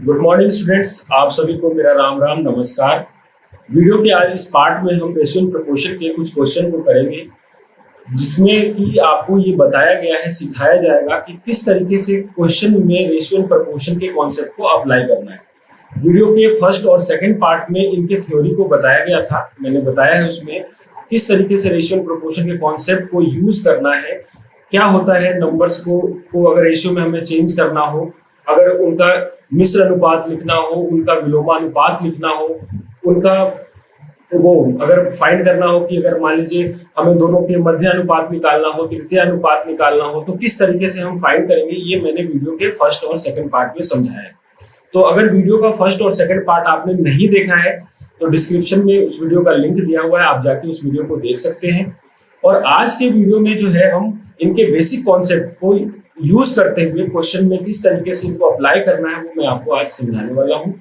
Good morning students, आप सभी को मेरा राम राम नमस्कार। वीडियो के आज इस पार्ट में हम रेशियो एंड प्रोपोर्शन के कुछ क्वेश्चन को करेंगे, जिसमें कि आपको ये बताया गया है, सिखाया जाएगा कि किस तरीके से क्वेश्चन में रेशियो एंड प्रोपोर्शन के कॉन्सेप्ट को अप्लाई करना है। वीडियो के फर्स्ट और सेकंड पार्ट में इनके थ्योरी को बताया गया था, मैंने बताया है उसमें किस तरीके से रेशियो एंड प्रोपोर्शन के कॉन्सेप्ट को यूज करना है, क्या होता है नंबर्स को अगर रेशियो में हमें चेंज करना हो, अगर उनका मिश्र अनुपात लिखना हो, उनका विलोमानुपात लिखना हो, उनका वो अगर फाइंड करना हो कि अगर मान लीजिए हमें दोनों के मध्य अनुपात निकालना हो, तृतीय अनुपात निकालना हो, तो किस तरीके से हम फाइंड करेंगे, ये मैंने वीडियो के फर्स्ट और सेकंड पार्ट में समझाया है। तो अगर वीडियो का फर्स्ट और सेकंड पार्ट आपने नहीं देखा है तो डिस्क्रिप्शन में उस वीडियो का लिंक दिया हुआ है, आप जाके उस वीडियो को देख सकते हैं। और आज के वीडियो में जो है हम इनके बेसिक कॉन्सेप्ट को यूज करते हुए क्वेश्चन में किस तरीके से इनको अप्लाई करना है वो मैं आपको आज समझाने वाला हूं।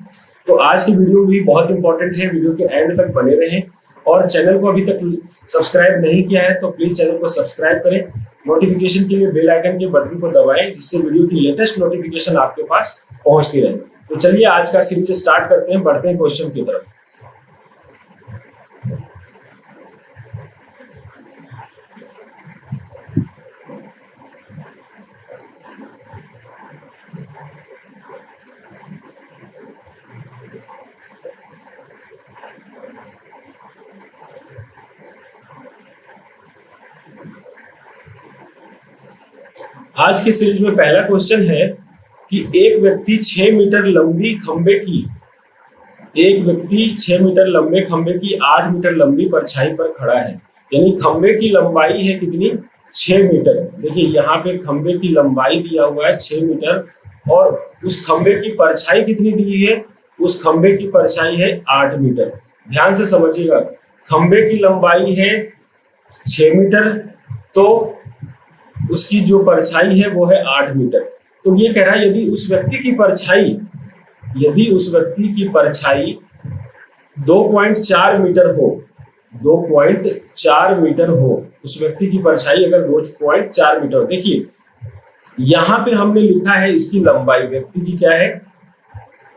तो आज की वीडियो भी बहुत इंपॉर्टेंट है, वीडियो के एंड तक बने रहें। और चैनल को अभी तक सब्सक्राइब नहीं किया है तो प्लीज चैनल को सब्सक्राइब करें। नोटिफिकेशन के लिए बेल आइकन के बटन को दबाएं, जिससे वीडियो की लेटेस्ट नोटिफिकेशन आपके पास पहुंचती रहे। तो चलिए आज का सीरीज स्टार्ट करते हैं, बढ़ते हैं क्वेश्चन की तरफ। आज के सीरीज में पहला क्वेश्चन है कि एक व्यक्ति 6 मीटर लंबी खंबे की 8 मीटर लंबी परछाई पर खड़ा है। यानी खंबे की लंबाई है कितनी, 6 मीटर। देखिए यहाँ पे खंबे की लंबाई दिया हुआ है 6 मीटर और उस खंबे की परछाई कितनी दी है, उस खंबे की परछाई है 8 मीटर। ध्यान से समझिएगा, खंबे की लंबाई है 6 मीटर तो उसकी जो परछाई है वो है 8 मीटर। तो ये कह रहा है यदि उस व्यक्ति की परछाई 2.4 मीटर हो, 2.4 मीटर हो, उस व्यक्ति की परछाई अगर 2.4 मीटर हो। देखिए यहाँ पे हमने लिखा है इसकी लंबाई, व्यक्ति की क्या है,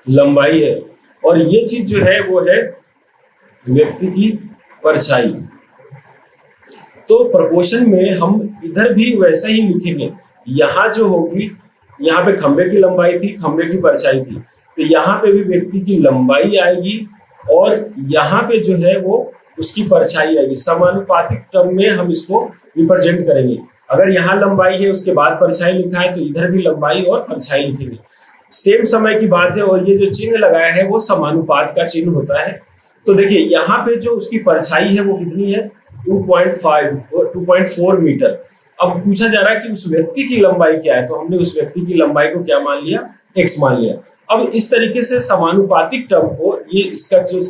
लंबाई है, और ये चीज जो है वो है व्यक्ति की परछाई। तो प्रोपोर्शन में हम इधर भी वैसा ही लिखेंगे। यहाँ जो होगी, यहाँ पे खंबे की लंबाई थी, खंबे की परछाई थी, तो यहाँ पे भी व्यक्ति की लंबाई आएगी और यहाँ पे जो है वो उसकी परछाई आएगी। समानुपातिक टर्म में हम इसको रिप्रेजेंट करेंगे। अगर यहाँ लंबाई है उसके बाद परछाई लिखा है तो इधर भी लंबाई और परछाई लिखेंगे। सेम समय की बात है, और ये जो चिन्ह लगाया है वो समानुपात का चिन्ह होता है। तो देखिए यहाँ पे जो उसकी परछाई है वो कितनी है, 2.4 मीटर। अब पूछा जा रहा है कि उस व्यक्ति की लंबाई क्या है, तो हमने उस व्यक्ति की लंबाई को क्या मान लिया, x मान लिया। अब इस तरीके से समानुपातिक टर्म को, ये इसका जो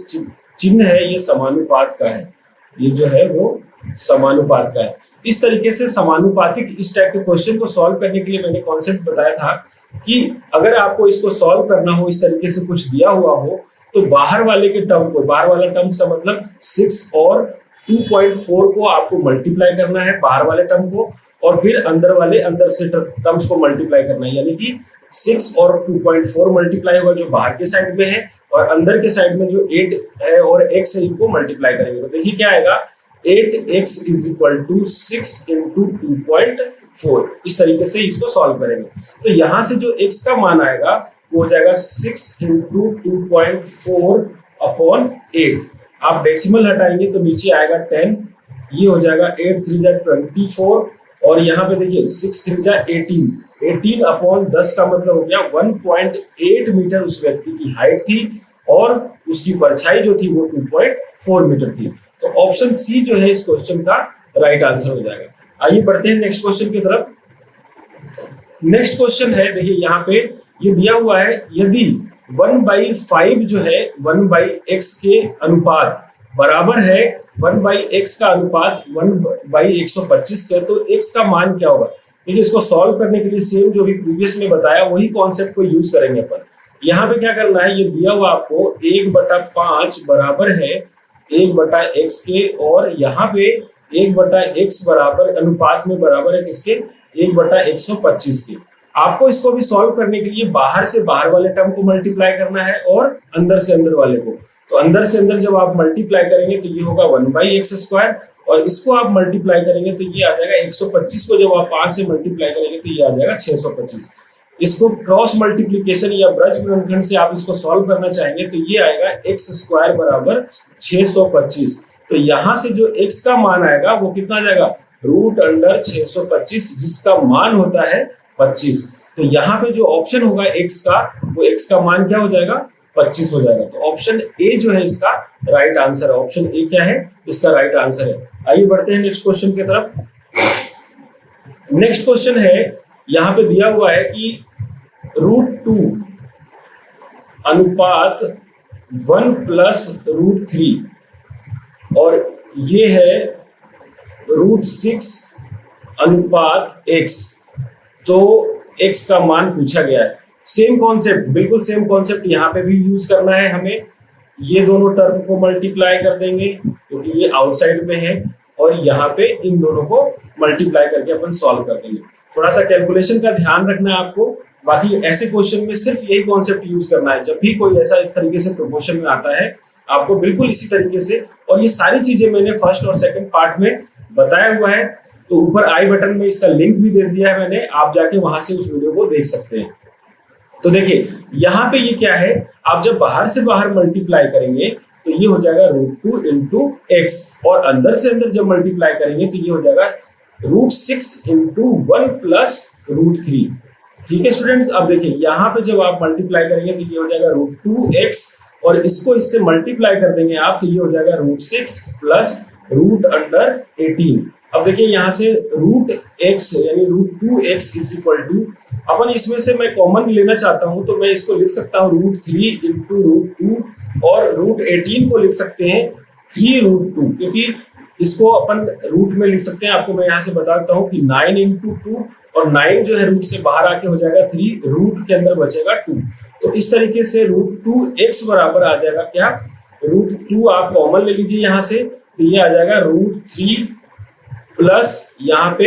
चिन्ह है ये समानुपात का है, ये जो है वो समानुपात का है। इस तरीके से समानुपातिक इस टाइप के क्वेश्चन को सॉल्व करने के लिए मैंने कॉन्सेप्ट बताया था कि अगर आपको इसको सॉल्व करना हो, इस तरीके से कुछ दिया हुआ हो, तो बाहर वाले के टर्म को, बाहर वाला टर्म्स का मतलब 6 और 2.4 को आपको मल्टीप्लाई करना है, बाहर वाले टर्म को, और फिर अंदर से टर्म्स को मल्टीप्लाई करना है। यानी कि 6 और 2.4 मल्टीप्लाई होगा जो बाहर के साइड में है, और अंदर के साइड में जो 8 है और x है, इनको मल्टीप्लाई करेंगे। तो देखिए क्या आएगा, 8x = 6 × 2.4। इस तरीके से इसको सॉल्व करेंगे। तो यहाँ से जो x का मान आएगा वो हो जाएगा 6 × 2.4/8। आप डेसिमल हटाएंगे तो नीचे आएगा 10, ये हो जाएगा 8 × 3 = 24, और यहाँ पे देखिए 6 × 3 = 18, 18/10 का मतलब हो गया 1.8 मीटर उस व्यक्ति की हाइट थी, और उसकी परछाई जो थी वो 2.4 मीटर थी। तो ऑप्शन सी जो है इस क्वेश्चन का राइट आंसर हो जाएगा। आइए बढ़ते हैं नेक्स्ट क्वेश्चन की तरफ। नेक्स्ट क्वेश्चन है, देखिए यहाँ पे ये दिया हुआ है, यदि 1/5 जो है 1/x के अनुपात बराबर है 1/x का अनुपात 1/125 का, तो x का मान क्या होगा। देखिए इसको सॉल्व करने के लिए सेम जो भी प्रीवियस में बताया वही कॉन्सेप्ट को यूज करेंगे अपन। यहाँ पे क्या करना है, ये दिया हुआ आपको 1/5 बराबर है 1/x के, और यहाँ पे 1/x बराबर अनुपात में बराबर है किसके, 1/125 के। आपको इसको भी सॉल्व करने के लिए बाहर से बाहर वाले टर्म को मल्टीप्लाई करना है और अंदर से अंदर वाले को। तो अंदर से अंदर जब आप मल्टीप्लाई करेंगे तो ये होगा 1/x², और इसको आप मल्टीप्लाई करेंगे तो ये आ जाएगा 125 को जब आप 5 से मल्टीप्लाई करेंगे तो ये आ जाएगा 625। इसको क्रॉस मल्टीप्लीकेशन या ब्रज गुणनखंड से आप इसको सॉल्व करना चाहेंगे तो ये आएगा x² बराबर 625। तो यहाँ से जो x का मान आएगा वो कितना आ जाएगा, √625, जिसका मान होता है 25। तो यहाँ पे जो ऑप्शन होगा x का, वो x का मान क्या हो जाएगा, 25 हो जाएगा। तो ऑप्शन ए जो है इसका राइट आंसर है। ऑप्शन ए क्या है, इसका राइट आंसर है। आइए बढ़ते हैं नेक्स्ट क्वेश्चन की तरफ। नेक्स्ट क्वेश्चन है, यहाँ पे दिया हुआ है कि √2 अनुपात 1+√3 और ये है √6 अनुपात x। तो x का मान पूछा गया है। सेम कॉन्सेप्ट, बिल्कुल सेम कॉन्सेप्ट यहाँ पे भी यूज करना है हमें। ये दोनों टर्म को मल्टीप्लाई कर देंगे क्योंकि ये आउटसाइड में है, और यहाँ पे इन दोनों को मल्टीप्लाई करके अपन सॉल्व कर देंगे। थोड़ा सा कैलकुलेशन का ध्यान रखना है आपको। बाकी ऐसे क्वेश्चन में सिर्फ यही कॉन्सेप्ट यूज करना है। जब भी कोई ऐसा इस तरीके से प्रोपोर्शन में आता है, आपको बिल्कुल इसी तरीके से, और ये सारी चीजें मैंने फर्स्ट और सेकंड पार्ट में बताया हुआ है। तो ऊपर आई बटन में इसका लिंक भी दे दिया है मैंने, आप जाके वहां से उस वीडियो को देख सकते हैं। तो देखिए यहाँ पे ये क्या है, आप जब बाहर से बाहर मल्टीप्लाई करेंगे तो ये हो जाएगा √2 × x, और अंदर से अंदर जब मल्टीप्लाई करेंगे तो ये हो जाएगा √6 × 1+√3। ठीक है स्टूडेंट्स, अब देखिए यहाँ पे जब आप मल्टीप्लाई करेंगे तो ये हो जाएगा √2x, और इसको इससे मल्टीप्लाई कर देंगे आप तो ये हो जाएगा √6 + √18। अब देखिए यहाँ से √x यानी √2x = अपन इसमें से मैं कॉमन लेना चाहता हूं तो मैं इसको लिख सकता हूं √3 × √2, और √18 को लिख सकते हैं 3√2, क्योंकि इसको अपन रूट में लिख सकते हैं। आपको मैं यहाँ से बताता हूँ कि 9 × 2, और 9 जो है रूट से बाहर आके हो जाएगा 3, रूट के अंदर बचेगा 2। तो इस तरीके से √2x बराबर आ जाएगा क्या, √2 आप कॉमन ले लीजिए यहाँ से, तो ये आ जाएगा √3 प्लस यहाँ पे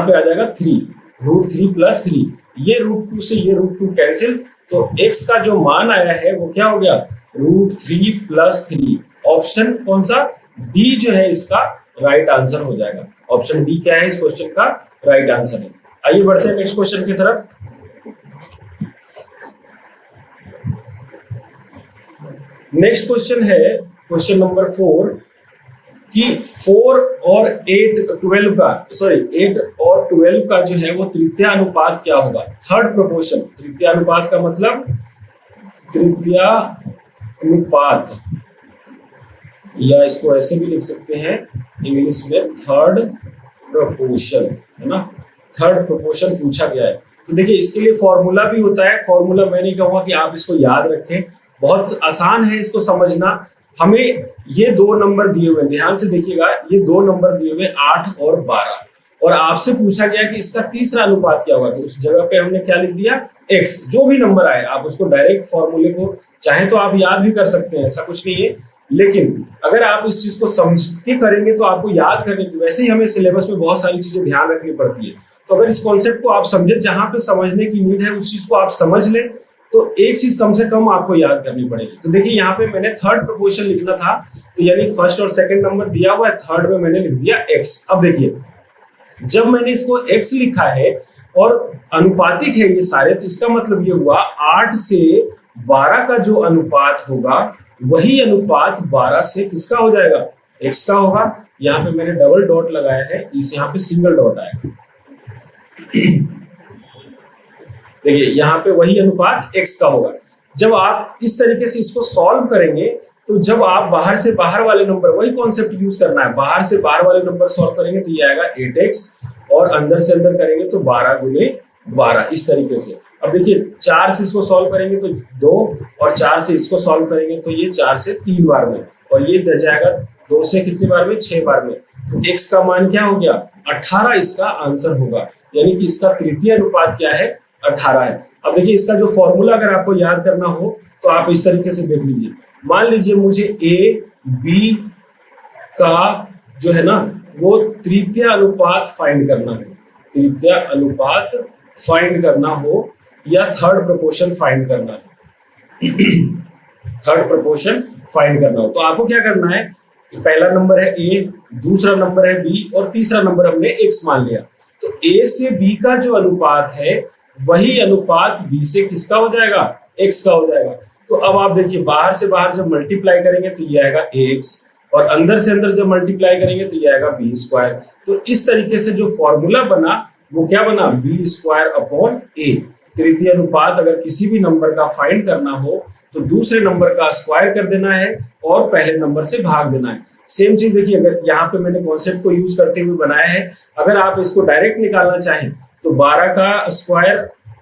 आ जाएगा 3, √3 + 3। ये √2 से ये √2 कैंसिल, तो x का जो मान आया है वो क्या हो गया, √3 + 3। ऑप्शन कौन सा, डी जो है इसका राइट आंसर हो जाएगा। ऑप्शन डी क्या है इस क्वेश्चन का राइट आंसर है। आइए बढ़ते हैं नेक्स्ट क्वेश्चन की तरफ। नेक्स्ट क्वेश्चन है क्वेश्चन नंबर 4 कि 4 और 8 और 12 का जो है वो तृतीय अनुपात क्या होगा, थर्ड प्रोपोर्शन। तृतीय अनुपात का मतलब तृतीय अनुपात, या इसको ऐसे भी लिख सकते हैं इंग्लिश में थर्ड प्रोपोर्शन, है ना। थर्ड प्रोपोर्शन पूछा गया है। तो देखिए इसके लिए फॉर्मूला भी होता है। फॉर्मूला मैं नहीं कहूंगा कि आप इसको याद रखें, बहुत आसान है इसको समझना। हमें ये 2 नंबर दिए हुए, ध्यान से देखिएगा, ये 2 नंबर दिए हुए 8 और 12, और आपसे पूछा गया कि इसका तीसरा अनुपात क्या होगा। तो उस जगह पे हमने क्या लिख दिया, x। जो भी नंबर आए आप उसको डायरेक्ट फॉर्मूले को चाहे तो आप याद भी कर सकते हैं, ऐसा कुछ नहीं है। लेकिन अगर आप इस चीज को समझ के करेंगे तो आपको याद करने की, वैसे ही हमें सिलेबस में बहुत सारी चीजें ध्यान रखनी पड़ती है। तो अगर इस कॉन्सेप्ट को आप समझे, जहां पे समझने की नीड है उस चीज को आप समझ लें, तो एक चीज कम से कम आपको याद करनी पड़ेगी। तो देखिए यहाँ पे मैंने थर्ड प्रोपोर्शन लिखना था, तो यानी फर्स्ट और सेकंड नंबर दिया हुआ है, थर्ड में मैंने लिख दिया x। अब देखिए जब मैंने इसको x लिखा है और अनुपातिक है ये सारे, तो इसका मतलब ये हुआ 8 से 12 का जो अनुपात होगा वही अनुपात 12 से किसका हो जाएगा, x का होगा। यहाँ पे मैंने डबल डॉट लगाया है, इस यहाँ पे सिंगल डॉट आया। देखिए यहाँ पे वही अनुपात x का होगा। जब आप इस तरीके से इसको सॉल्व करेंगे तो जब आप बाहर से बाहर वाले नंबर, वही कॉन्सेप्ट यूज करना है, बाहर से बाहर वाले नंबर सॉल्व करेंगे तो ये आएगा 8x, और अंदर से अंदर करेंगे तो 12 × 12 इस तरीके से। अब देखिए 4 से इसको सॉल्व करेंगे तो 2, और 4 से इसको सॉल्व करेंगे तो ये 4 से 3 बार में, और ये दे जाएगा 2 से कितनी बार में, 6 बार में। तो x का मान क्या हो गया, 18 इसका आंसर होगा। यानी कि इसका तृतीय अनुपात क्या है, 18 है। अब देखिए इसका जो फॉर्मूला अगर आपको याद करना हो तो आप इस तरीके से देख लीजिए। मान लीजिए मुझे a b का जो है ना वो तृतीय अनुपात फाइंड करना है, तृतीय अनुपात फाइंड करना हो या थर्ड प्रोपोर्शन फाइंड करना है, थर्ड प्रोपोर्शन फाइंड करना हो, तो आपको क्या करना है, पहला नंबर है ए, दूसरा नंबर है बी और तीसरा नंबर हमने एक्स मान लिया। तो ए से बी का जो अनुपात है वही अनुपात बी से किसका हो जाएगा, एक्स का हो जाएगा। तो अब आप देखिए, बाहर से बाहर जब मल्टीप्लाई करेंगे तो ये आएगा एक्स, और अंदर से अंदर जब मल्टीप्लाई करेंगे तो ये आएगा बी स्क्वायर। तो इस तरीके से जो फॉर्मूला बना वो क्या बना, बी स्क्वायर अपॉन ए। तृतीय अनुपात अगर किसी भी नंबर का फाइंड करना हो तो दूसरे नंबर का स्क्वायर कर देना है और पहले नंबर से भाग देना है। सेम चीज देखिए, अगर यहाँ पे मैंने कॉन्सेप्ट को यूज करते हुए बनाया है, अगर आप इसको डायरेक्ट निकालना चाहें तो 12 का स्क्वायर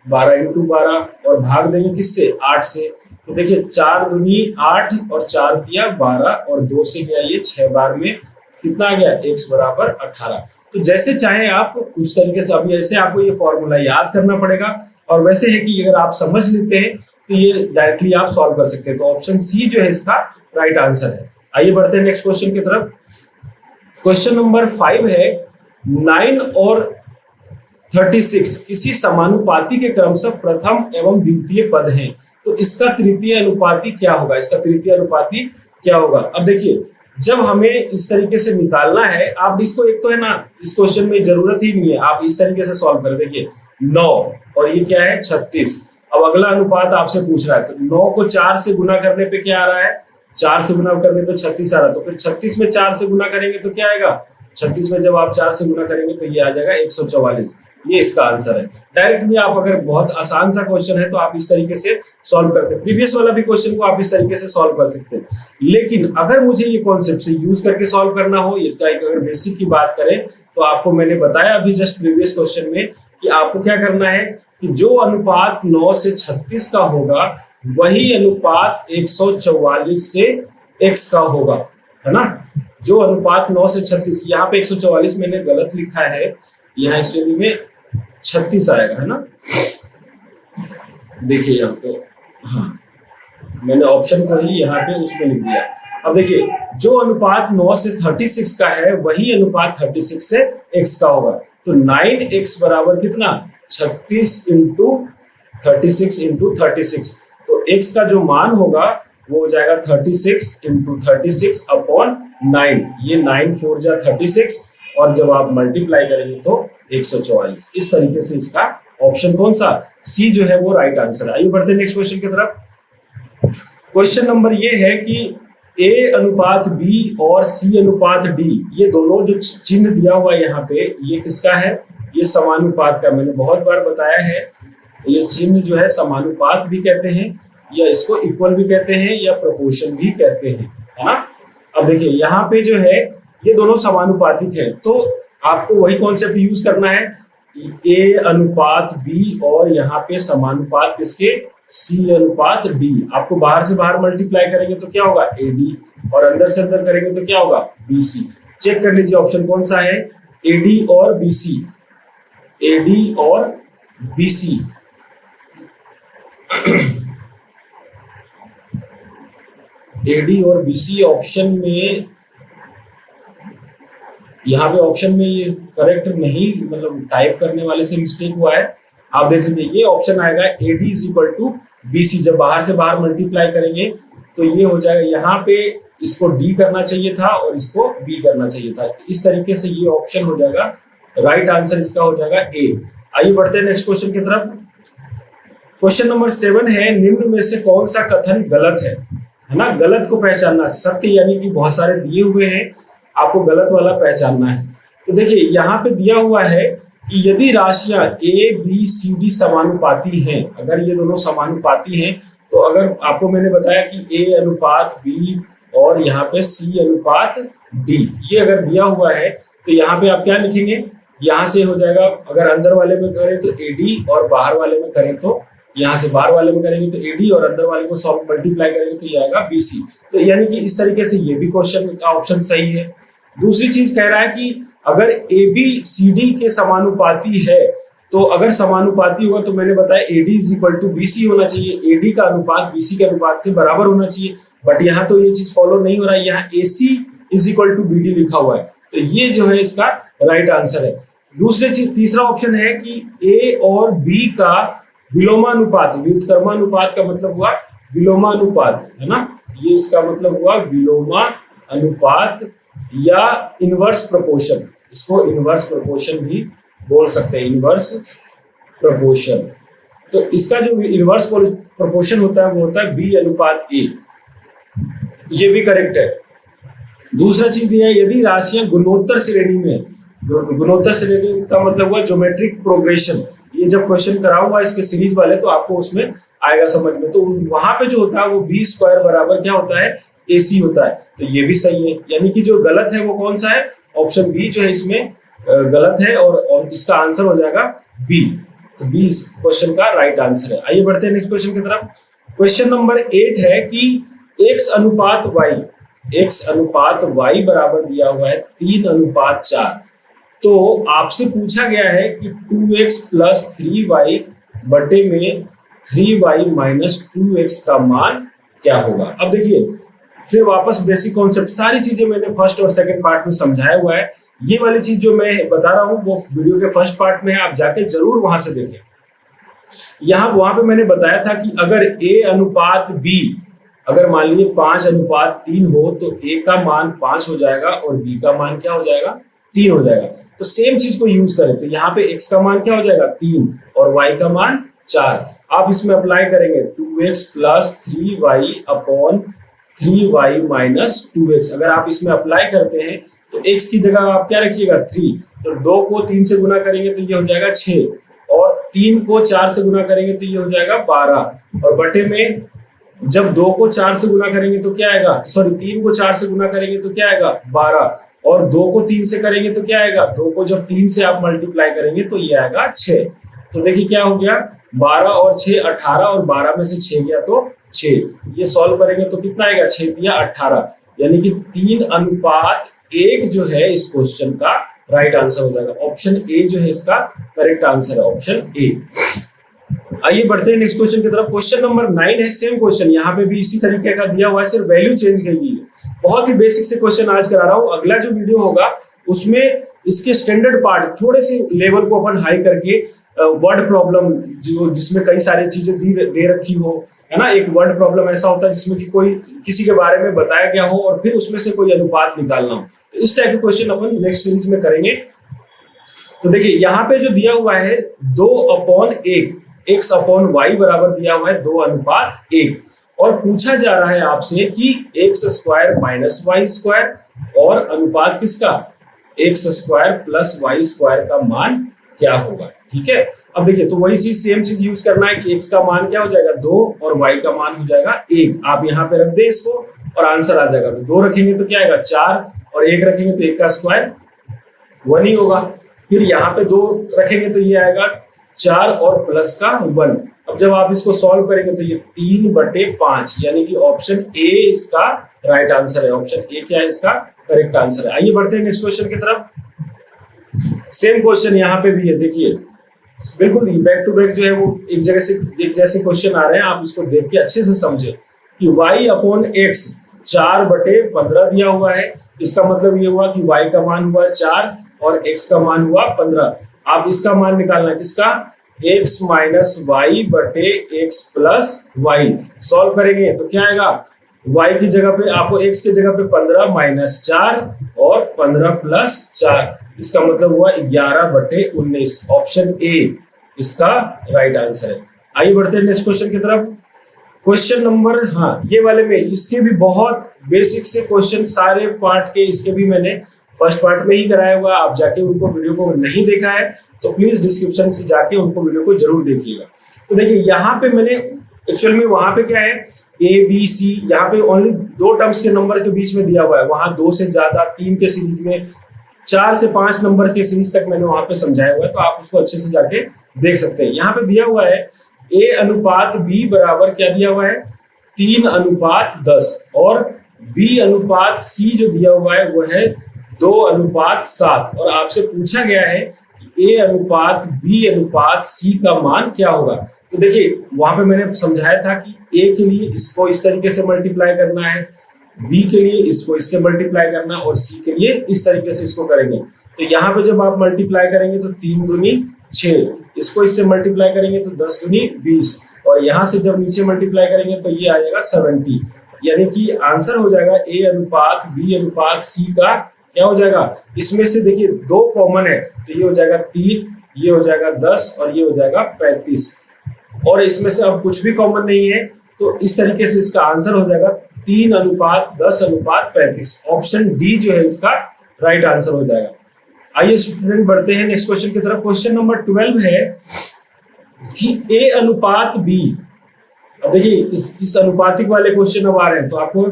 12 इंटू 12 और भाग देंगे किससे, 8 से। तो देखिए 4 दूनी 8 और 4 दिया 12 और 2 से गया ये 6 बार में कितना आ गया, x बराबर 18। तो जैसे चाहे आप उस तरीके से, अभी ऐसे आपको ये फॉर्मूला याद करना पड़ेगा, और वैसे है कि अगर आप समझ लेते हैं तो ये डायरेक्टली आप सॉल्व कर सकते हैं। तो ऑप्शन सी जो है इसका राइट आंसर है। आइए बढ़ते हैं नेक्स्ट क्वेश्चन की तरफ। क्वेश्चन नंबर 5 है, 9 और 36 किसी समानुपाती के क्रमशः प्रथम एवं द्वितीय पद हैं, तो इसका तृतीय अनुपाती क्या होगा, इसका तृतीय अनुपाती क्या होगा। अब देखिए, जब हमें इस तरीके से निकालना है, आप इसको, एक तो है ना, इस क्वेश्चन में जरूरत ही नहीं है, आप इस तरीके से सॉल्व कर देखिए, 9 और ये क्या है 36। अब अगला अनुपात आपसे पूछ रहा है, तो 9 को 4 से गुना करने पे क्या आ रहा है, 4 से गुना करने पे 36 आ रहा है। तो फिर 36 में 4 से गुना करेंगे तो क्या आएगा, 36 में जब आप 4 से गुना करेंगे तो ये आ जाएगा 144। ये इसका आंसर है। डायरेक्ट भी आप, अगर बहुत आसान सा क्वेश्चन है तो आप इस तरीके से सॉल्व करते हैं। प्रीवियस वाला भी क्वेश्चन को आप इस तरीके से सॉल्व कर सकते हैं। लेकिन अगर मुझे ये कॉन्सेप्ट से यूज करके सॉल्व करना हो, इसका एक अगर बेसिक की बात करें तो आपको मैंने बताया अभी जस्ट प्रीवियस क्वेश्चन में कि आपको क्या करना है कि जो अनुपात 9 से 36 का होगा वही अनुपात 144 से x का होगा, है ना। जो अनुपात 9 से 36, यहाँ पे 144 मैंने गलत लिखा है, यहाँ एक्चुअली में 36 आएगा, है ना। देखिए यहाँ पे, हाँ मैंने ऑप्शन को ही यहाँ पे उसमें लिख दिया। अब देखिए, जो अनुपात 9 से 36 का है वही अनुपात 36 से x का होगा। तो 9x बराबर कितना, 36 इंटू 36 इंटू 36। तो x का जो मान होगा वो हो जाएगा 36 इंटू 36 अपॉन 9। ये 9 4 जा 36 और जब आप मल्टीप्लाई करेंगे तो 144। इस तरीके से इसका ऑप्शन कौन सा, सी जो है वो राइट आंसर है। आइए बढ़ते हैं नेक्स्ट क्वेश्चन की तरफ। क्वेश्चन नंबर ये है कि ए अनुपात बी और सी अनुपात डी, ये दोनों जो चिन्ह दिया हुआ है यहाँ पे, ये किसका है, ये समानुपात का। मैंने बहुत बार बताया है, ये चिन्ह जो है समानुपात भी कहते हैं, या इसको इक्वल भी कहते हैं, या प्रोपोर्शन भी कहते हैं, है ना। अब देखिए यहाँ पे जो है ये दोनों समानुपातिक है, तो आपको वही कॉन्सेप्ट यूज करना है, ए अनुपात बी और यहाँ पे समानुपात किसके, सी अनुपात डी। आपको बाहर से बाहर मल्टीप्लाई करेंगे तो क्या होगा, ए डी, और अंदर से अंदर करेंगे तो क्या होगा, बी सी। चेक कर लीजिए ऑप्शन कौन सा है, ए डी और बी सी, ए डी और बी सी। ए डी और बी सी ऑप्शन में, यहाँ पे ऑप्शन में ये करेक्ट नहीं, मतलब टाइप करने वाले से मिस्टेक हुआ है। आप देख लीजिए, ये ऑप्शन आएगा A D is equal to B C. जब बाहर से बाहर मल्टीप्लाई करेंगे तो ये हो जाएगा, यहाँ पे इसको डी करना चाहिए था और इसको बी करना चाहिए था। इस तरीके से ये ऑप्शन हो जाएगा, राइट आंसर इसका हो जाएगा ए। आइए बढ़ते हैं नेक्स्ट क्वेश्चन की तरफ। क्वेश्चन नंबर 7 है, निम्न में से कौन सा कथन गलत है ना। गलत को पहचानना, सत्य यानी कि बहुत सारे दिए हुए हैं, आपको गलत वाला पहचानना है। तो देखिए यहाँ पे दिया हुआ है कि यदि राशियां ए बी सी डी समानुपाती हैं, अगर ये दोनों समानुपाती हैं, तो अगर आपको मैंने बताया कि ए अनुपात बी और यहाँ पे सी अनुपात डी, ये अगर दिया हुआ है तो यहाँ पे आप क्या लिखेंगे, यहाँ से हो जाएगा, अगर अंदर वाले में करें तो ए डी और बाहर वाले में करें तो, यहाँ से बाहर वाले में करेंगे तो ए डी और अंदर वाले को सॉल्व मल्टीप्लाई करेंगे तो ये आएगा बी सी। तो यानी कि इस तरीके से ये भी क्वेश्चन का ऑप्शन सही है। दूसरी चीज कह रहा है कि अगर ए बी सी डी के समानुपाती है, तो अगर समानुपाती होगा तो मैंने बताया A D is equal to B C होना चाहिए, ए डी का अनुपात बी सी के अनुपात से बराबर होना चाहिए। बट यहाँ तो ये चीज फॉलो नहीं हो रहा है, यहाँ A C is equal to B D लिखा हुआ है, तो ये जो है इसका राइट आंसर है। दूसरी चीज, तीसरा ऑप्शन है कि ए और बी का विलोमानुपात, व्युत्क्रमानुपात का मतलब हुआ विलोमानुपात, है ना, ये इसका मतलब हुआ विलोमानुपात या इनवर्स प्रोपोर्शन, इसको इनवर्स प्रोपोर्शन भी बोल सकते हैं, इनवर्स प्रोपोर्शन। तो इसका जो इनवर्स प्रोपोर्शन होता है वो होता है बी अनुपात ए, ये भी करेक्ट है। दूसरा चीज ये है, यदि राशियां गुणोत्तर श्रेणी में, गुणोत्तर श्रेणी का मतलब हुआ ज्योमेट्रिक प्रोग्रेशन, ये जब क्वेश्चन कराऊंगा इसके सीरीज वाले तो आपको उसमें आएगा समझ में, तो वहां पे जो होता है वो बी स्क्वायर बराबर क्या होता है, AC होता है, तो ये भी सही है। यानी कि जो गलत है वो कौन सा है, ऑप्शन बी जो है इसमें गलत है, और इसका आंसर हो जाएगा बी, तो बी इस क्वेश्चन का राइट आंसर है। आइए बढ़ते हैं नेक्स्ट क्वेश्चन की तरफ। क्वेश्चन नंबर 8 है कि x अनुपात y बराबर दिया हुआ है 3 अनुपात 4, तो आपसे पूछा गया है कि 2x प्लस 3y बटे में 3y माइनस 2x का मान क्या होगा। अब देखिए फिर वापस बेसिक कॉन्सेप्ट, सारी चीजें मैंने फर्स्ट और सेकंड पार्ट में समझाया हुआ है, ये वाली चीज जो मैं बता रहा हूँ वो वीडियो के फर्स्ट पार्ट में है, आप जाके जरूर वहां से देखें। वहां पे मैंने बताया था कि अगर a अनुपात b, अगर मान लीजिए 5 अनुपात 3 हो तो a का मान 5 हो जाएगा और b का मान क्या हो जाएगा, 3 हो जाएगा। तो सेम चीज को यूज करें तो यहाँ पे x का मान क्या हो जाएगा 3 और y का मान 4, आप इसमें अप्लाई करेंगे 2x plus 3y upon 3y minus 2x, अगर आप इसमें अप्लाई करते हैं तो x की जगह आप क्या रखिएगा 3, तो 2 को 3 से गुना करेंगे तो ये हो जाएगा 6, और 3 को 4 से गुना करेंगे तो ये हो जाएगा 12, और बटे में जब 2 को 4 से गुना करेंगे तो क्या आएगा, सॉरी 3 को 4 से गुना करेंगे तो क्या आएगा 12, और 2 को 3 से करेंगे तो क्या आएगा, 2 को जब 3 से आप मल्टीप्लाई करेंगे तो ये आएगा 6। तो देखिए क्या हो गया, 12 और 6 18, और 12 में से 6 गया तो 6, ये सॉल्व करेंगे तो कितना आएगा, 6 दिया 18, यानी कि 3 अनुपात 1 जो है इस क्वेश्चन का राइट आंसर हो जाएगा। ऑप्शन ए जो है इसका करेक्ट आंसर है, ऑप्शन ए। आइए बढ़ते हैं नेक्स्ट क्वेश्चन की तरफ। क्वेश्चन नंबर 9 है, सेम क्वेश्चन, यहाँ पे भी इसी तरीके का दिया हुआ है, सिर्फ वैल्यू चेंज की गई है। बहुत ही बेसिक से क्वेश्चन आज करा रहा हूँ, अगला जो वीडियो होगा उसमें इसके स्टैंडर्ड पार्ट थोड़े से लेवल को अपन हाई करके वर्ड प्रॉब्लम जिसमें कई सारी चीजें दे रखी हो, है ना, एक वर्ड प्रॉब्लम ऐसा होता है जिसमें कि कोई किसी के बारे में बताया गया हो और फिर उसमें से कोई अनुपात निकालना हो, तो इस टाइप के क्वेश्चन अपन नेक्स्ट सीरीज में करेंगे। तो देखिए यहाँ पे जो दिया हुआ है 2/1, x अपॉन y बराबर दिया हुआ है 2 अनुपात 1, और पूछा जा रहा है आपसे कि x square minus Y square और अनुपात किसका, x square plus Y square का मान क्या होगा। ठीक है, अब देखिए तो वही चीज सेम चीज यूज करना है कि x का मान क्या हो जाएगा 2 और y का मान हो जाएगा 1, आप यहाँ पे रख दें इसको और आंसर आ जाएगा। तो 2 रखेंगे तो क्या आएगा 4, और 1 रखेंगे तो 1 का स्क्वायर 1 ही होगा, फिर यहाँ पे 2 रखेंगे तो ये आएगा 4 और प्लस का 1। अब जब आप इसको सॉल्व करेंगे तो ये 3/5, यानी कि ऑप्शन ए इसका राइट आंसर है, ऑप्शन ए क्या है इसका करेक्ट आंसर है। आइए बढ़ते हैं नेक्स्ट क्वेश्चन की तरफ। सेम क्वेश्चन यहाँ पे भी है, देखिए बिल्कुल बैक टू बैक जो है वो एक जैसे क्वेश्चन आ रहे हैं, आप इसको देख के अच्छे से समझे कि y अपॉन x 4/15 दिया हुआ है, इसका मतलब ये हुआ कि y का मान हुआ 4 और x का मान हुआ 15। आप इसका मान निकालना है किसका, x माइनस वाई बटे x प्लस वाई, सॉल्व करेंगे तो क्या आएगा, y की जगह पे आपको x की जगह पे 15 माइनस 4 और 15 प्लस 4, इसका मतलब हुआ 11/19, ऑप्शन ए इसका राइट आंसर है। आइए बढ़ते हैं नेक्स्ट क्वेश्चन की तरफ। क्वेश्चन नंबर, हाँ ये वाले में इसके भी बहुत बेसिक से क्वेश्चन सारे पार्ट के, इसके भी मैंने फर्स्ट पार्ट में ही कराया हुआ, आप जाके उनको वीडियो को नहीं देखा है तो प्लीज डिस्क्रिप्शन से जाके उनको वीडियो को जरूर देखिएगा। तो देखिए यहाँ पे मैंने एक्चुअल में वहां पे क्या है ABC, यहाँ पे ओनली 2 टर्म्स के नंबर के बीच में दिया हुआ है, वहां 2 से ज्यादा 3 के सीरीज में 4 से 5 नंबर के सीरीज तक मैंने वहां पे समझाया हुआ है, तो आप उसको अच्छे से जाके देख सकते हैं। यहाँ पे दिया हुआ है A अनुपात B बराबर क्या दिया हुआ है 3 अनुपात 10, और B अनुपात C जो दिया हुआ है वो है 2 अनुपात 7, और आपसे पूछा गया है कि A अनुपात B अनुपात C का मान क्या होगा। तो देखिए वहां पे मैंने समझाया था कि A के लिए इसको इस तरीके से मल्टीप्लाई करना है, B के लिए इसको इससे मल्टीप्लाई करना, और C के लिए इस तरीके से इसको करेंगे। तो यहाँ पे जब आप मल्टीप्लाई करेंगे तो 3 दूनी 6, इसको इससे मल्टीप्लाई करेंगे तो 10 दूनी 20, और यहाँ से जब नीचे मल्टीप्लाई करेंगे तो ये आ जाएगा 70। यानी कि आंसर हो जाएगा A अनुपात B अनुपात C का क्या हो जाएगा। इसमें से देखिए 2 कॉमन है तो ये हो जाएगा 3, ये हो जाएगा 10 और ये हो जाएगा 35, और इसमें से अब कुछ भी कॉमन नहीं है, तो इस तरीके से इसका आंसर हो जाएगा 3 अनुपात 10 अनुपात 35। ऑप्शन डी जो है इसका राइट आंसर हो जाएगा। आइए स्टूडेंट बढ़ते हैं नेक्स्ट क्वेश्चन की तरफ। क्वेश्चन नंबर 12 है कि A अनुपात B। अब देखिए इस अनुपातिक वाले क्वेश्चन अब आ रहे हैं, तो आपको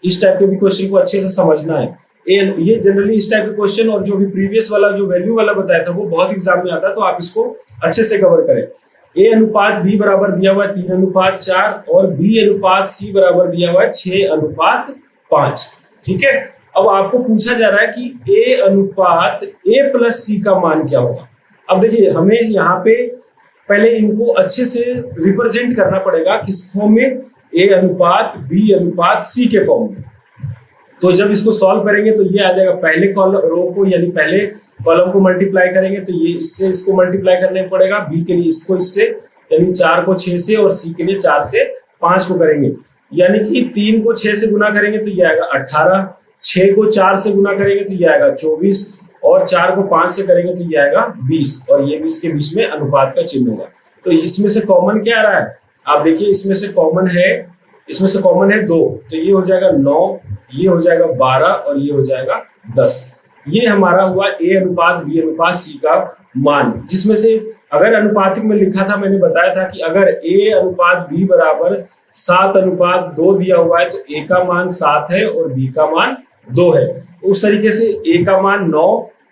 इस टाइप के भी क्वेश्चन को अच्छे से समझना है। ये जनरली इस टाइप के क्वेश्चन और जो भी प्रीवियस वाला जो वैल्यू वाला बताया था वो बहुत एग्जाम में आता है, तो आप इसको अच्छे से कवर करें। A अनुपात B बराबर दिया हुआ है 3 अनुपात 4 और B अनुपात C बराबर दिया हुआ है 6 अनुपात 5। ठीक है, अब आपको पूछा जा रहा है कि A अनुपात A प्लस C का मान क्या होगा। अब देखिए हमें यहाँ पे पहले इनको अच्छे से रिप्रेजेंट करना पड़ेगा किस फॉर्म में, A अनुपात B अनुपात C के फॉर्म में। तो जब इसको सॉल्व करेंगे तो ये आ जाएगा, पहले रो को यानी पहले कॉलम को मल्टीप्लाई करेंगे तो ये इससे इसको मल्टीप्लाई करने पड़ेगा, B के लिए इसको इससे, यानी 4 को 6 से, और C के लिए 4 से 5 को करेंगे। यानी कि 3 को 6 से गुना करेंगे तो ये आएगा 18, 6 को 4 से गुना करेंगे तो ये आएगा 24, और 4 को 5 से करेंगे तो ये आएगा 20, और ये 20 के बीच में अनुपात का चिन्ह होगा। तो इसमें से कॉमन क्या आ रहा है, आप देखिए इसमें से कॉमन है 2, तो ये हो जाएगा 9, ये हो जाएगा 12 और ये हो जाएगा 10। ये हमारा हुआ A अनुपात B अनुपात C का मान, जिसमें से अगर अनुपातिक में लिखा था, मैंने बताया था कि अगर A अनुपात B बराबर 7 अनुपात 2 दिया हुआ है तो A का मान 7 है और B का मान 2 है। उस तरीके से A का मान 9,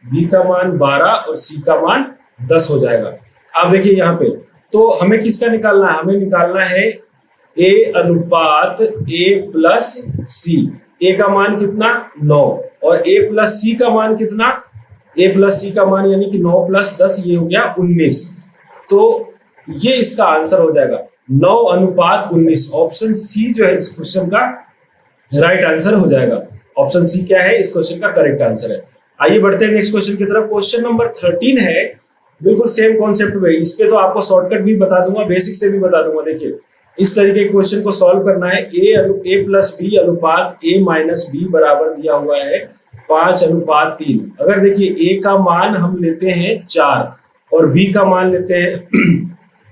B का मान 12 और C का मान 10 हो जाएगा। आप देखिए यहाँ पे, तो हमें किसका निकालना है, हमें निकालना है A अनुपात A प्लस C। A का मान कितना 9 और A प्लस C का मान कितना, A प्लस C का मान यानी कि 9 प्लस 10 ये हो गया 19। तो ये इसका आंसर हो जाएगा 9 अनुपात 19। ऑप्शन सी जो है इस क्वेश्चन का राइट आंसर हो जाएगा। ऑप्शन सी क्या है, इस क्वेश्चन का करेक्ट आंसर है। आइए बढ़ते हैं नेक्स्ट क्वेश्चन की तरफ। क्वेश्चन नंबर 13 है, बिल्कुल सेम कॉन्सेप्ट में। इस पे तो आपको शॉर्टकट भी बता दूंगा, बेसिक से भी बता दूंगा। देखिए इस तरीके के क्वेश्चन को सॉल्व करना है। ए प्लस बी अनुपात ए माइनस बी बराबर दिया हुआ है 5 अनुपात 3। अगर देखिए ए का मान हम लेते हैं 4 और बी का मान लेते हैं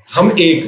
हम 1,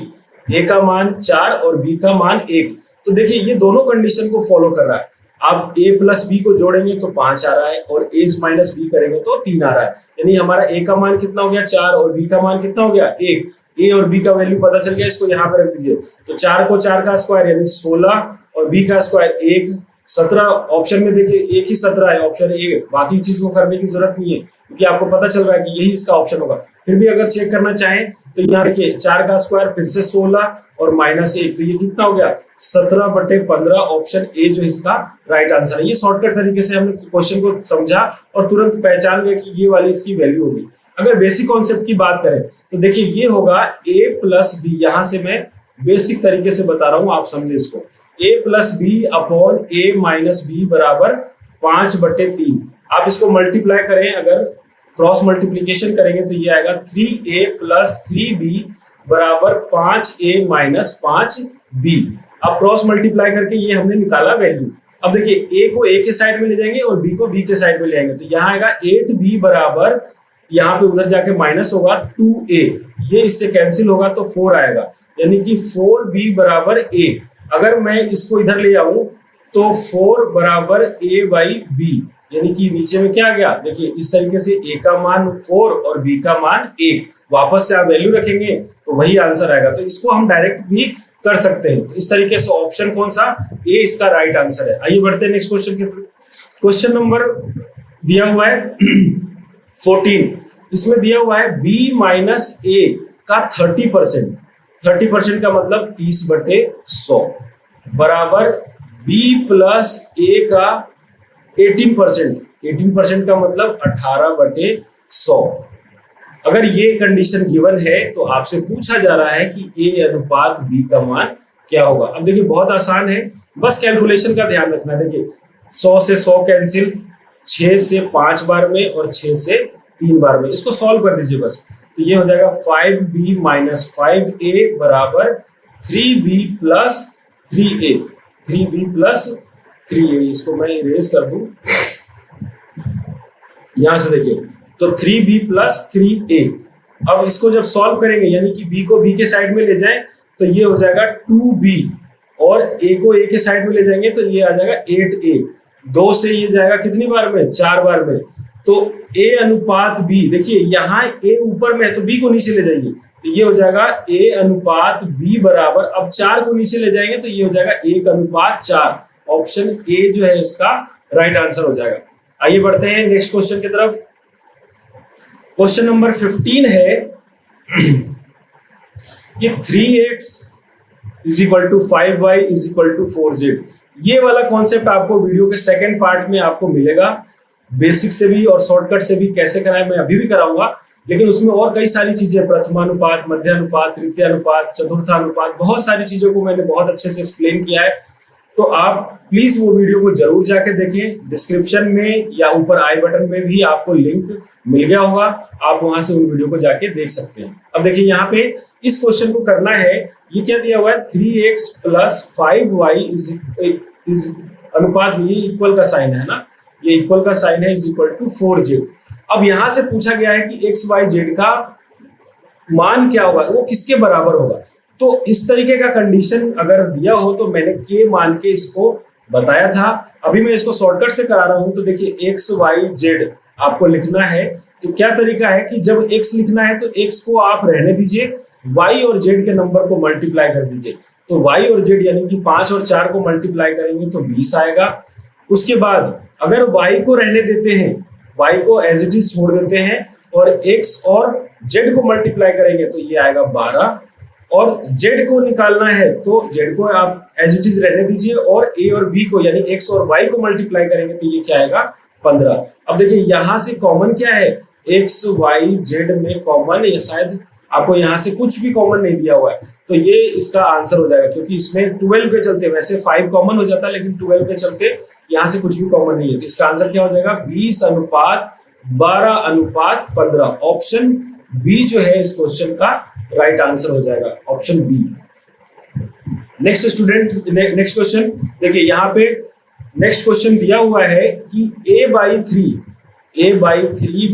ए का मान 4 और बी का मान 1, तो देखिए ये दोनों कंडीशन को फॉलो कर रहा है। आप a प्लस बी को जोड़ेंगे तो 5 आ रहा है और a माइनस बी करेंगे तो 3 आ रहा है। यानी हमारा a का मान कितना हो गया 4 और b का मान कितना हो गया 1। a और b का वैल्यू पता चल गया, इसको यहाँ पे रख दीजिए। तो 4 को 4 का स्क्वायर यानी 16 और b का स्क्वायर 1, 17। ऑप्शन में देखिए एक ही 17 है, ऑप्शन ए। बाकी चीज को करने की जरूरत नहीं है क्योंकि आपको पता चल रहा है कि यही इसका ऑप्शन होगा। फिर भी अगर चेक करना चाहें तो यहाँ देखिए 4 का स्क्वायर फिर से 16 और माइनस 1, तो ये कितना हो गया 17/15। ऑप्शन ए जो इसका राइट आंसर है। ये शॉर्टकट तरीके से हमने क्वेश्चन को समझा और तुरंत पहचान गए कि ये वाली इसकी वैल्यू होगी। अगर बेसिक कॉन्सेप्ट की बात करें तो देखिए ये होगा a प्लस बी। यहाँ से मैं बेसिक तरीके से बता रहा हूँ, आप समझे इसको। a plus B upon a minus B बराबर 5/3। आप इसको मल्टीप्लाई करें, अगर क्रॉस मल्टीप्लीकेशन करेंगे तो ये आएगा 3a प्लस 3b बराबर 5a माइनस 5b। अब क्रॉस मल्टीप्लाई करके ये हमने निकाला वैल्यू। अब देखिए a को a के साइड में ले जाएंगे और b को b के साइड में ले आएंगे, तो यहाँ आएगा 8b बराबर, यहाँ पे उधर जाके माइनस होगा 2a, ये इससे कैंसिल होगा तो 4 आएगा, यानी कि 4b बराबर a। अगर मैं इसको इधर ले आऊं तो 4 बराबर a बाई b, यानी कि नीचे में क्या आ गया देखिए इस तरीके से a का मान 4 और b का मान 1। वापस से आप वैल्यू रखेंगे तो वही आंसर आएगा। तो इसको हम डायरेक्ट भी कर सकते हैं। तो इस तरीके से ऑप्शन कौन सा, ए इसका राइट आंसर है। आइए बढ़ते हैं नेक्स्ट क्वेश्चन के। क्वेश्चन नंबर दिया हुआ है 14। इसमें दिया हुआ है b माइनस ए का 30%। 30% का मतलब 30/100 बराबर b प्लस ए का 18%। 18% का मतलब 18/100। अगर ये कंडीशन गिवन है तो आपसे पूछा जा रहा है कि a अनुपात b का मान क्या होगा। अब देखिए बहुत आसान है, बस कैलकुलेशन का ध्यान रखना। देखिए 100 से 100 कैंसिल, 6 से 5 बार में और 6 से 3 बार में। इसको सॉल्व कर दीजिए बस, तो ये हो जाएगा 5b माइनस 5a बराबर 3b plus 3a, 3b plus 3a। इसको मैं इरेज कर दूं यहां से, देखिए तो 3b प्लस 3a। अब इसको जब सॉल्व करेंगे यानी कि b को b के साइड में ले जाएं तो ये हो जाएगा 2b, और a को a के साइड में ले जाएंगे तो ये आ जाएगा 8a। 2 से ये जाएगा कितनी बार में, 4 बार में। तो a अनुपात b, देखिए यहाँ a ऊपर में है तो b को नीचे ले जाइए, तो ये हो जाएगा a अनुपात b बराबर, अब 4 को नीचे ले जाएंगे तो ये हो जाएगा 1 अनुपात 4। ऑप्शन ए जो है इसका राइट आंसर हो जाएगा। आइए बढ़ते हैं नेक्स्ट क्वेश्चन की तरफ। क्वेश्चन नंबर 15 है कि 3x is equal to 5y is equal to 4z। ये वाला कॉन्सेप्ट आपको वीडियो के सेकंड पार्ट में आपको मिलेगा। बेसिक से भी और शॉर्टकट से भी कैसे कराएं मैं अभी भी कराऊंगा, लेकिन उसमें और कई सारी चीजें, प्रथमानुपात, मध्यानुपात, तृतीयानुपात, चतुर्थानुपात, बहुत सारी चीजों को मैंने बहुत अच्छे से एक्सप्लेन किया है। तो आप प्लीज वो वीडियो को जरूर जाके देखें। डिस्क्रिप्शन में या ऊपर आई बटन में भी आपको लिंक मिल गया होगा, आप वहां से उन वीडियो को जाके देख सकते हैं। अब देखिए यहाँ पे इस क्वेश्चन को करना है, ये क्या दिया हुआ है, 3x प्लस 5y इज अनुपात, ये इक्वल का साइन है ना, ये इक्वल का साइन है, इज इक्वल टू 4z। अब यहां से पूछा गया है कि x y z का मान क्या होगा, वो किसके बराबर होगा। तो इस तरीके का कंडीशन अगर दिया हो तो मैंने k मान के इसको बताया था। अभी मैं इसको शॉर्टकट से करा रहा हूं। तो देखिए x y z आपको लिखना है, तो क्या तरीका है कि जब x लिखना है तो x को आप रहने दीजिए, y और z के नंबर को मल्टीप्लाई कर दीजिए। तो y और z यानी कि 5 और 4 को मल्टीप्लाई करेंगे तो 20 आएगा। उसके बाद अगर y को रहने देते हैं, y को एज इट इज छोड़ देते हैं और x और z को मल्टीप्लाई करेंगे तो ये आएगा 12, और z को निकालना है तो z को आप एज इट इज रहने दीजिए और a और b को यानी x और y को मल्टीप्लाई करेंगे तो ये क्या आएगा, 15। अब देखिए यहाँ से कॉमन क्या है, x y z में कॉमन, या शायद आपको यहाँ से कुछ भी कॉमन नहीं दिया हुआ है, तो ये इसका आंसर हो जाएगा। क्योंकि इसमें 12 के चलते, वैसे 5 कॉमन हो जाता है लेकिन 12 के चलते यहाँ से कुछ भी कॉमन नहीं है, तो इसका आंसर क्या हो जाएगा, 20 अनुपात 12 अनुपात 15। ऑप्शन बी जो है इस क्वेश्चन का राइट आंसर हो जाएगा, option B. Next student, next question देखिए, यहाँ पे नेक्स्ट क्वेश्चन दिया हुआ है कि a/3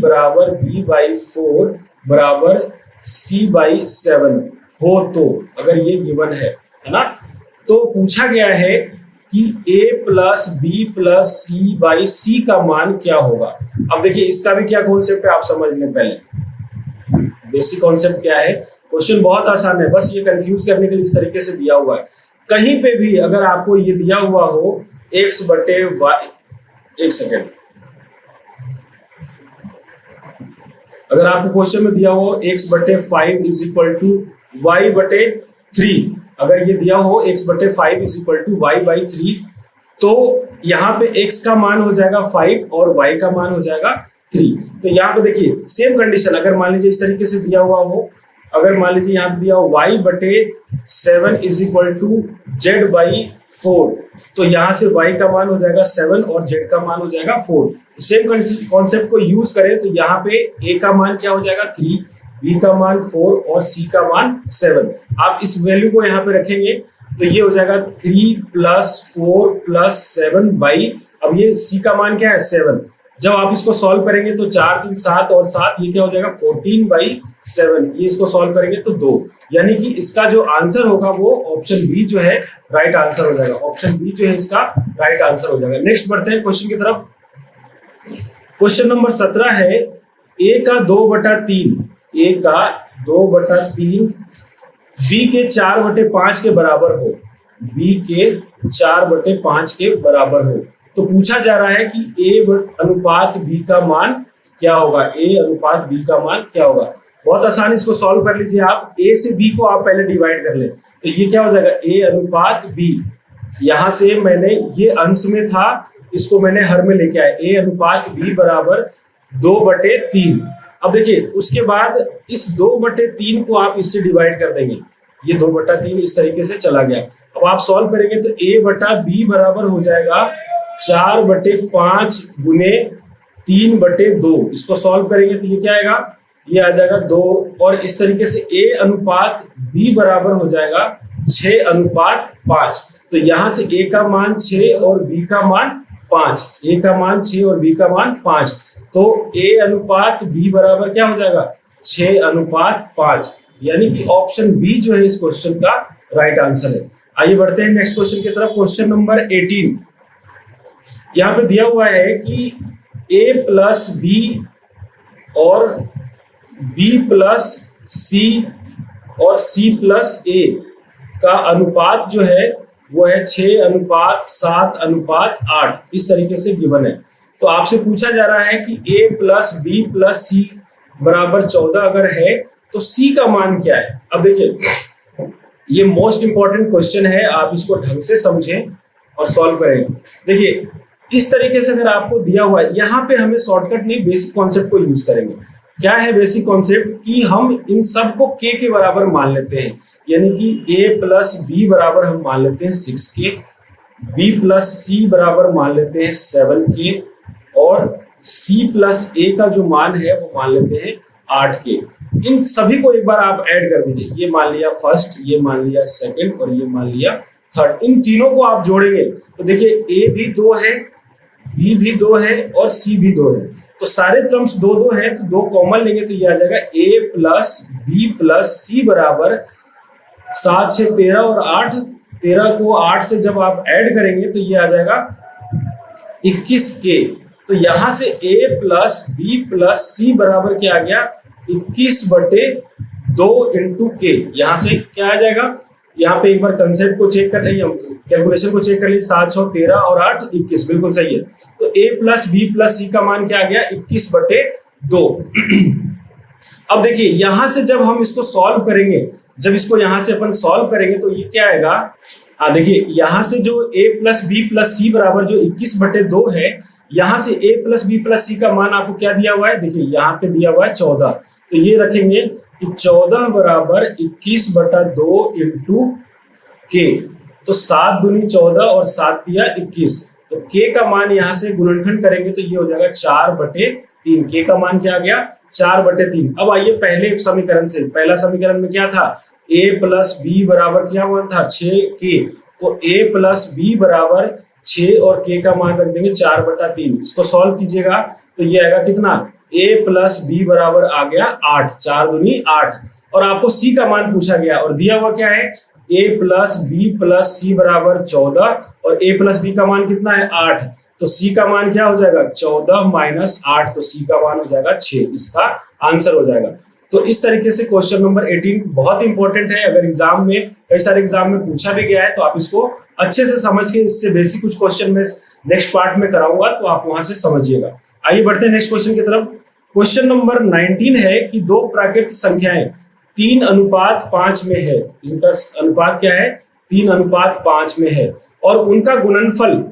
बराबर b/4 बराबर c/7 हो तो, अगर ये गिवन है ना, तो पूछा गया है कि a plus b plus c/c का मान क्या होगा। अब देखिए इसका भी क्या कॉन्सेप्ट है आप समझ लें पहले। बेसिक कॉन्सेप्ट क्या है, क्वेश्चन बहुत आसान है, बस ये कंफ्यूज करने के लिए इस तरीके से दिया हुआ है। कहीं पे भी अगर आपको ये दिया हुआ हो x बटे y, एक सेकेंड, अगर आपको क्वेश्चन में दिया हो x बटे 5 इज इक्वल टू y बटे 3, अगर ये दिया हो x बटे 5 इज इक्वल टू y/3, तो यहाँ पे x का मान हो जाएगा 5 और y का मान हो जाएगा 3। तो यहाँ पे देखिए सेम कंडीशन, अगर मान लीजिए इस तरीके से दिया हुआ हो, अगर मान लीजिए यहाँ पे दिया हो y बटे 7 इज इक्वल टू z/4, तो यहाँ से y का मान हो जाएगा 7 और z का मान हो जाएगा 4। सेम कॉन्सेप्ट को यूज करें तो यहाँ पे a का मान क्या हो जाएगा 3, b का मान 4 और c का मान 7। आप इस वैल्यू को यहाँ पे रखेंगे तो ये हो जाएगा 3 प्लस 4 प्लस 7 बाई, अब ये c का मान क्या है 7। जब आप इसको सॉल्व करेंगे तो 4 3 7 और 7, ये क्या हो जाएगा 14/7। ये इसको सॉल्व करेंगे तो 2, यानी कि इसका जो आंसर होगा वो ऑप्शन बी जो है राइट आंसर हो जाएगा। ऑप्शन बी जो है इसका राइट आंसर हो जाएगा। नेक्स्ट बढ़ते हैं क्वेश्चन की तरफ। क्वेश्चन नंबर 17 है, a का 2/3, a का 2/3 b के 4/5 के बराबर हो, b के 4/5 के बराबर हो, तो पूछा जा रहा है कि a अनुपात b का मान क्या होगा, a अनुपात b का मान क्या होगा। बहुत आसान, इसको सॉल्व कर लीजिए आप। a से b को आप पहले डिवाइड कर लें तो ये क्या हो जाएगा a अनुपात b, यहां से मैंने ये अंश में था, इसको मैंने हर में लेके आया, a अनुपात b बराबर 2/3। अब देखिए उसके बाद इस 2/3 को आप इससे डिवाइड कर देंगे, ये 2/3 इस तरीके से चला गया। अब आप सॉल्व करेंगे तो a/b बराबर हो जाएगा 4/5 गुने 3/2। इसको सॉल्व करेंगे तो ये क्या आएगा, ये आ जाएगा 2। और इस तरीके से A अनुपात B बराबर हो जाएगा 6:5। तो यहां से A का मान 6 और B का मान 5, A का मान 6 और B का मान 5। तो A अनुपात B बराबर क्या हो जाएगा, 6:5। यानी कि ऑप्शन बी जो है इस क्वेश्चन का राइट आंसर है। आइए बढ़ते हैं नेक्स्ट क्वेश्चन की तरफ। क्वेश्चन नंबर 18 यहाँ पे दिया हुआ है कि A प्लस बी और B प्लस सी और C प्लस A का अनुपात जो है वो है 6:7:8। इस तरीके से गिवन है। तो आपसे पूछा जा रहा है कि A प्लस बी प्लस सी बराबर 14 अगर है तो C का मान क्या है। अब देखिए ये मोस्ट इंपॉर्टेंट क्वेश्चन है, आप इसको ढंग से समझें और सॉल्व करें। देखिए इस तरीके से अगर आपको दिया हुआ है, यहाँ पे हमें शॉर्टकट नहीं बेसिक कॉन्सेप्ट को यूज करेंगे। क्या है बेसिक कॉन्सेप्ट कि हम इन सब को K के बराबर मान लेते हैं, यानी कि A प्लस बी बराबर हम मान लेते हैं 6K, B प्लस सी बराबर मान लेते हैं 7K और C प्लस A का जो मान है वो मान लेते हैं 8K। इन सभी को एक बार आप ऐड कर दीजिए, ये मान लिया फर्स्ट, ये मान लिया सेकंड और ये मान लिया थर्ड। इन तीनों को आप जोड़ेंगे तो देखिए A भी 2 है, B भी 2 है और C भी 2 है। तो सारे टर्म्स 2-2 है, तो 2 कॉमन लेंगे तो ये आ जाएगा A प्लस बी प्लस सी बराबर 7 6 13 और 8। 13 को 8 से जब आप ऐड करेंगे तो ये आ जाएगा 21K। तो यहां से A प्लस बी प्लस सी बराबर क्या आ गया, 21/2 इंटू K। यहां से क्या आ जाएगा, यहाँ पे एक बार कंसेप्ट को चेक कर लीजिए, कैलकुलेशन को चेक कर लीजिए। 7 6 13 और 8 21, बिल्कुल सही है। तो A प्लस बी प्लस सी का मान क्या आ गया, 21/2। अब देखिए यहां से जब हम इसको सॉल्व करेंगे, जब इसको यहां से अपन सॉल्व करेंगे तो ये क्या आएगा, देखिए यहां से जो A प्लस बी प्लस सी बराबर जो 21/2 है, यहां से A प्लस बी प्लस सी का मान आपको क्या दिया हुआ है, देखिए यहाँ पे दिया हुआ है 14। तो ये रखेंगे कि 14 बराबर 21/2 इंटू K। तो 7 दूनी 14 और 7 दिया 21। तो K का मान यहाँ से गुणनखंड करेंगे तो ये हो जाएगा 4/3। K का मान क्या आ गया, 4/3। अब आइए पहले समीकरण से, पहला समीकरण में क्या था, A प्लस बी बराबर क्या मान था, 6K। तो A प्लस बी बराबर 6 और K का मान रख देंगे 4/3। इसको सॉल्व कीजिएगा तो ये आएगा कितना, A प्लस बी बराबर आ गया 8, 4 दूनी 8। और आपको C का मान पूछा गया और दिया हुआ क्या है, A प्लस बी प्लस सी बराबर 14 और A प्लस बी का मान कितना है 8। तो C का मान क्या हो जाएगा, 14 माइनस 8। तो C का मान हो जाएगा 6, इसका आंसर हो जाएगा। तो इस तरीके से क्वेश्चन नंबर 18 बहुत इंपॉर्टेंट है। अगर एग्जाम में, कई सारे एग्जाम में पूछा भी गया है तो आप इसको अच्छे से समझ के, इससे बेसिक कुछ क्वेश्चन में नेक्स्ट पार्ट में कराऊंगा तो आप वहां से समझिएगा। आइए बढ़ते हैं नेक्स्ट क्वेश्चन की तरफ। क्वेश्चन नंबर 19 है कि दो प्राकृत संख्याएं 3:5 में है, इनका अनुपात क्या है, 3:5 में है और उनका गुणनफल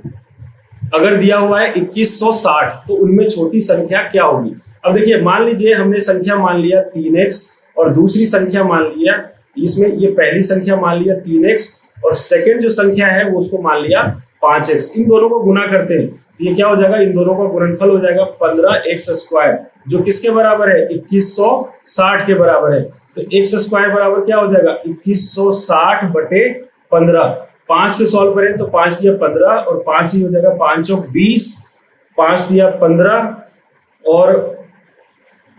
अगर दिया हुआ है 2160, तो उनमें छोटी संख्या क्या होगी। अब देखिए मान लीजिए हमने संख्या मान लिया 3x और दूसरी संख्या मान लिया, इसमें ये पहली संख्या मान लिया 3x और सेकंड जो संख्या है वो उसको मान लिया 5x। इन दोनों को गुना करते हैं, ये क्या हो जाएगा, इन दोनों का गुणनफल हो जाएगा 15x², जो किसके बराबर है, 2160 के बराबर है। तो x² बराबर क्या हो जाएगा, 2160/15। 5 से सॉल्व करें तो 5 दिया 15 और 5 ही हो जाएगा, 5 चौक 20, 5 दिया 15 और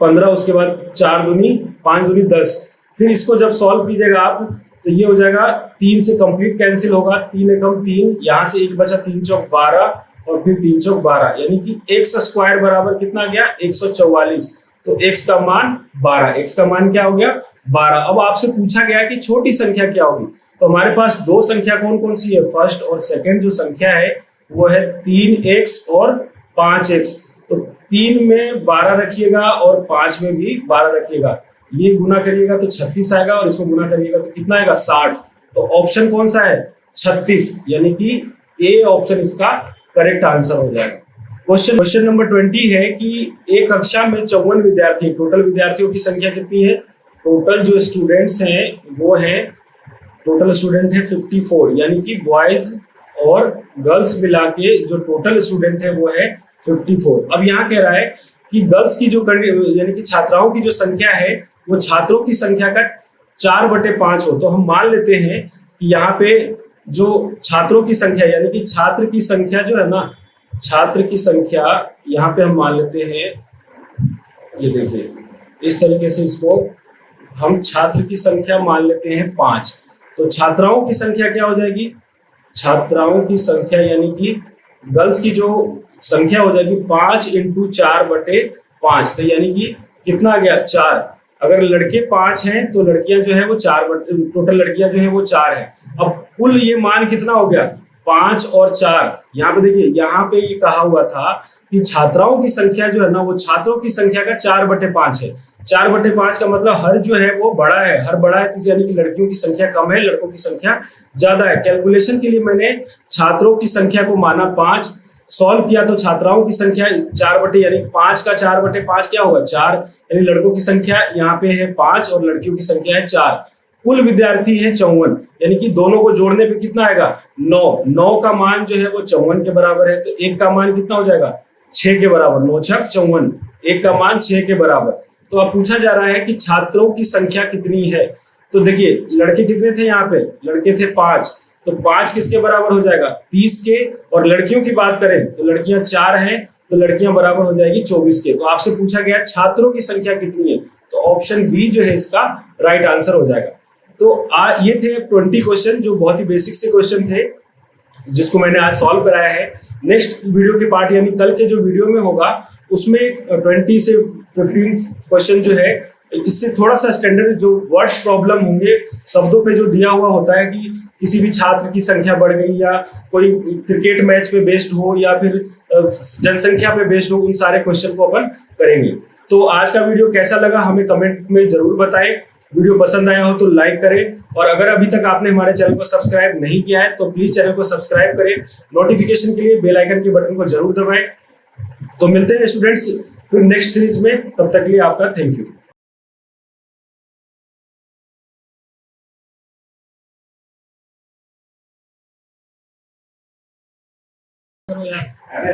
15, उसके बाद 4 दूनी 5 दूनी 10। फिर इसको जब सॉल्व कीजिएगा आप तो ये हो जाएगा 3 से कंप्लीट कैंसिल होगा, 3 एकम 3, यहाँ से 1 बचा, 3 चौक 12 और फिर 3 चौक 12, यानी कि x² बराबर कितना गया, 144। तो x का मान 12, x का मान क्या हो गया 12। अब आपसे पूछा गया कि छोटी संख्या क्या होगी, तो हमारे पास दो संख्या कौन कौन सी है, फर्स्ट और सेकंड जो संख्या है वो है 3x और 5x। तो 3 में 12 रखिएगा और 5 में भी 12 रखिएगा, ये गुना करिएगा तो 36 आएगा और इसको गुना करिएगा तो कितना आएगा 60। तो ऑप्शन कौन सा है 36, यानी कि ए ऑप्शन इसका करेक्ट आंसर हो जाएगा। क्वेश्चन नंबर 20 है कि एक कक्षा में 54 विद्यार्थी, टोटल विद्यार्थियों की संख्या कितनी है, टोटल जो स्टूडेंट्स हैं वो है, टोटल स्टूडेंट है 54, यानी कि बॉयज और गर्ल्स मिला के जो टोटल स्टूडेंट है वो है 54। अब यहाँ कह रहा है कि गर्ल्स की जो यानी कि छात्राओं की जो संख्या है वो छात्रों की संख्या का 4/5 हो। तो हम मान लेते हैं कि यहाँ पे जो छात्रों की संख्या यानी कि छात्र की संख्या जो है ना, छात्र की संख्या यहाँ पे हम मान लेते हैं, ये देखिए इस तरीके से इसको हम छात्र की संख्या मान लेते हैं 5। तो छात्राओं की संख्या क्या हो जाएगी, छात्राओं की संख्या यानी कि गर्ल्स की जो संख्या हो जाएगी 5 × 4/5। तो यानी कि कितना आ गया, 4। अगर लड़के 5 हैं तो लड़कियां जो है वो 4, टोटल लड़कियां जो है वो 4 है। अब कुल ये मान कितना हो गया, 5 और 4। यहाँ पे देखिए, यहाँ पे ये कहा हुआ था कि छात्राओं की संख्या जो है ना वो छात्रों की संख्या का 4/5 है। 4/5 का मतलब हर जो है वो बड़ा है, हर बड़ा है, यानी कि लड़कियों की संख्या कम है, लड़कों की संख्या ज्यादा है। कैलकुलेशन के लिए मैंने छात्रों की संख्या को माना 5, सॉल्व किया तो छात्राओं की संख्या 4 यानी 5 का 4/5 क्या होगा, 4। यानी लड़कों की संख्या यहाँ पे है 5 और लड़कियों की संख्या है 4। कुल विद्यार्थी है 54, यानी कि दोनों को जोड़ने पे कितना आएगा, 9। 9 का मान जो है वो 54 के बराबर है। तो 1 का मान कितना हो जाएगा, 6 के बराबर। 9 छक 54, 1 का मान 6 के बराबर। तो अब पूछा जा रहा है कि छात्रों की संख्या कितनी है। तो देखिए लड़के कितने थे, यहाँ पे लड़के थे 5, तो 5 किसके बराबर हो जाएगा, 30 के। और लड़कियों की बात करें तो लड़कियां 4 हैं, तो लड़कियां बराबर हो जाएगी 24 के। तो आपसे पूछा गया छात्रों की संख्या कितनी है, तो ऑप्शन बी जो है इसका राइट आंसर हो जाएगा। तो ये थे 20 क्वेश्चन जो बहुत ही बेसिक से क्वेश्चन थे जिसको मैंने आज सॉल्व कराया है। नेक्स्ट वीडियो के पार्ट यानी कल के जो वीडियो में होगा उसमें 20 से 15 क्वेश्चन जो है इससे थोड़ा सा स्टैंडर्ड जो वर्ड्स प्रॉब्लम होंगे, शब्दों पे जो दिया हुआ होता है कि किसी भी छात्र की संख्या बढ़ गई या कोई क्रिकेट मैच पे बेस्ड हो या फिर जनसंख्या पे बेस्ड हो, उन सारे क्वेश्चन को अपन करेंगे। तो आज का वीडियो कैसा लगा हमें कमेंट में जरूर बताएं। वीडियो पसंद आया हो तो लाइक करें, और अगर अभी तक आपने हमारे चैनल को सब्सक्राइब नहीं किया है तो प्लीज चैनल को सब्सक्राइब करें। नोटिफिकेशन के लिए बेल आइकन के बटन को जरूर दबाएं। तो मिलते हैं स्टूडेंट्स फिर नेक्स्ट सीरीज में, तब तक के लिए आपका थैंक यू।